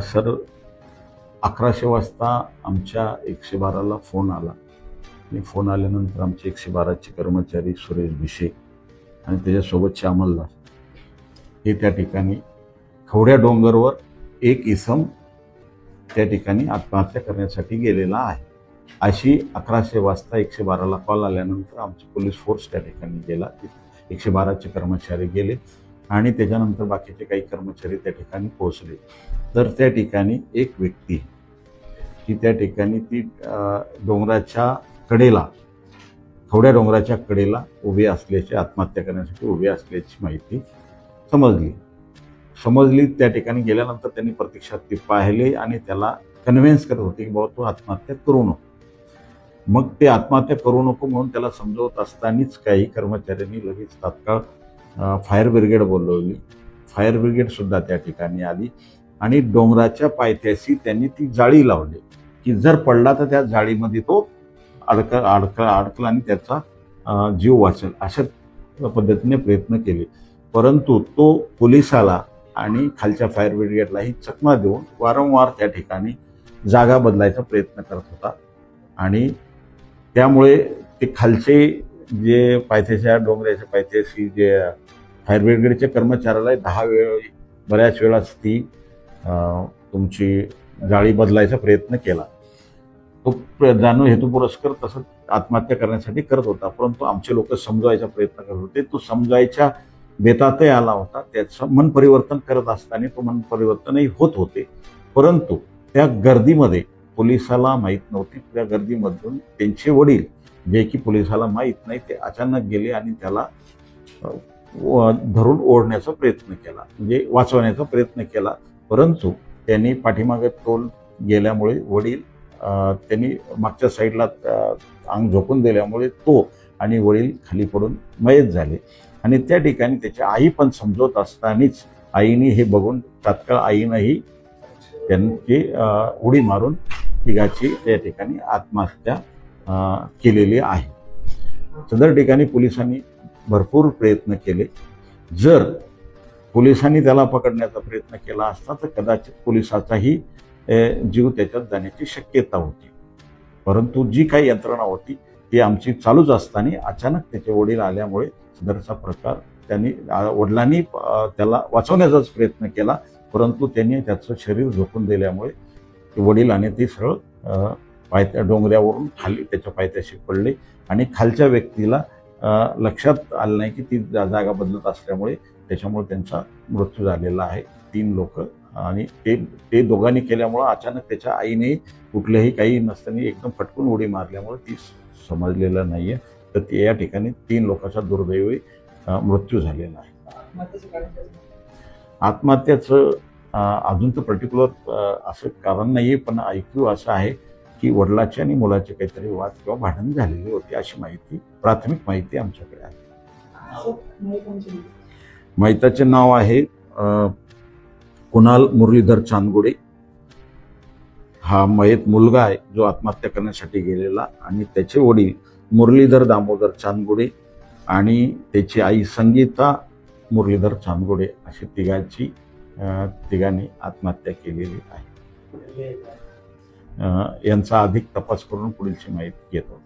Sir 1100 वाजता आमच्या 112ला phone आला आणि फोन आल्यानंतर आमचे 112चे कर्मचारी सुरेश भिशे आणि त्याच्यासोबतचे अंमलदार हे त्या ठिकाणी खवड्या डोंगरवर एक इसम त्या ठिकाणी आत्महत्या करण्यासाठी गेलेला आहे अशी 1100 वाजता 112ला कॉल आल्यानंतर आमचे पोलीस फोर्स त्या ठिकाणी गेला. 112चे कर्मचारी गेले आणि त्याच्यानंतर बाकीचे काही कर्मचारी त्या ठिकाणी पोहोचले. तर त्या ठिकाणी एक व्यक्ती की त्या ठिकाणी ती डोंगराच्या कडेला थोड्या डोंगराच्या कडेला उभी असल्याची आत्महत्या करण्यासाठी उभी असल्याची माहिती समजली. त्या ठिकाणी गेल्यानंतर त्यांनी प्रत्यक्षात ते पाहिले आणि त्याला कन्व्हिन्स करत होते की बाबा तू आत्महत्या करू नको. मग ते आत्महत्या करू नको म्हणून त्याला समजवत असतानाच काही कर्मचाऱ्यांनी लगेच तात्काळ फायर ब्रिगेड बोलवली. फायर ब्रिगेडसुद्धा त्या ठिकाणी आली आणि डोंगराच्या पायथ्याशी त्यांनी ती जाळी लावली की जर पडला तर त्या जाळीमध्ये तो अडकला आणि त्याचा जीव वाचेल अशा पद्धतीने प्रयत्न केले. परंतु तो पोलिसाला आणि खालच्या फायर ब्रिगेडलाही चकमा देऊन वारंवार त्या ठिकाणी जागा बदलायचा प्रयत्न करत होता आणि त्यामुळे ते खालचे जे पायथ्याच्या डोंगराच्या पायथ्याशी जे फायर ब्रिगेडच्या कर्मचाऱ्याला बऱ्याच वेळाच ती तुमची जाळी बदलायचा प्रयत्न केला. तो जाणून हेतुपुरस्कर तसं आत्महत्या करण्यासाठी करत होता. परंतु आमचे लोक समजवायचा प्रयत्न करत होते. तो समजायच्या बेतातही आला होता. त्याचं मन परिवर्तन करत असताना तो मन परिवर्तनही होत होते. परंतु त्या गर्दीमध्ये पोलिसाला माहीत नव्हती. त्या गर्दीमधून त्यांचे वडील जे की पोलिसाला माहीत नाही ते अचानक गेले आणि त्याला धरून ओढण्याचा प्रयत्न केला म्हणजे वाचवण्याचा प्रयत्न केला. परंतु त्यांनी पाठीमागे तोल गेल्यामुळे वडील त्यांनी मागच्या साईडला अंग झोपून दिल्यामुळे तो आणि वडील खाली पडून मयत झाले आणि त्या ठिकाणी त्याची आई पण समजवत असतानाच आईने हे बघून तात्काळ आईनंही त्यांची उडी मारून तिघाची त्या ठिकाणी आत्महत्या केलेली आहे. सदर ठिकाणी पोलिसांनी भरपूर प्रयत्न केले. जर पोलिसांनी त्याला पकडण्याचा प्रयत्न केला असता तर कदाचित पोलिसाचाही जीव त्याच्यात जाण्याची शक्यता होती. परंतु जी काही यंत्रणा होती ती आमची चालूच असताना अचानक त्याचे वडील आल्यामुळे सदरचा प्रकार त्यांनी वडिलांनी त्याला वाचवण्याचाच प्रयत्न केला. परंतु त्यांनी त्याचं शरीर झोपून दिल्यामुळे वडिलांनी ती सरळ डोंगरावरून खाली त्याच्या पायथ्याशी पडले आणि खालच्या व्यक्तीला लक्षात आलं नाही की ती जागा बदलत असल्यामुळे त्याच्यामुळे त्यांचा मृत्यू झालेला आहे. 3 लोक आणि ते दोघांनी केल्यामुळं अचानक त्याच्या आईने कुठल्याही काही नसताना एकदम फटकून उडी मारल्यामुळे ती समजलेलं नाही आहे. तर ते या ठिकाणी 3 लोकांचा दुर्दैवी मृत्यू झालेला आहे. आत्महत्याचं अजून तर पर्टिक्युलर असं कारण नाही आहे, पण ऐकू असं आहे की वडिलाचे आणि मुलाचे काहीतरी वाद किंवा भांडण झालेली होती अशी माहिती प्राथमिक माहिती आमच्याकडे आहे. मयताचे नाव आहे कुणाल मुरलीधर चांदगुडे. हा मयत मुलगा आहे जो आत्महत्या करण्यासाठी गेलेला आणि त्याचे वडील मुरलीधर दामोदर चांदगुडे आणि त्याची आई संगीता मुरलीधर चांदगुडे अशी तिघांनी आत्महत्या केलेली आहे. यांचा अधिक तपास करून पुढीलची माहिती घेतो.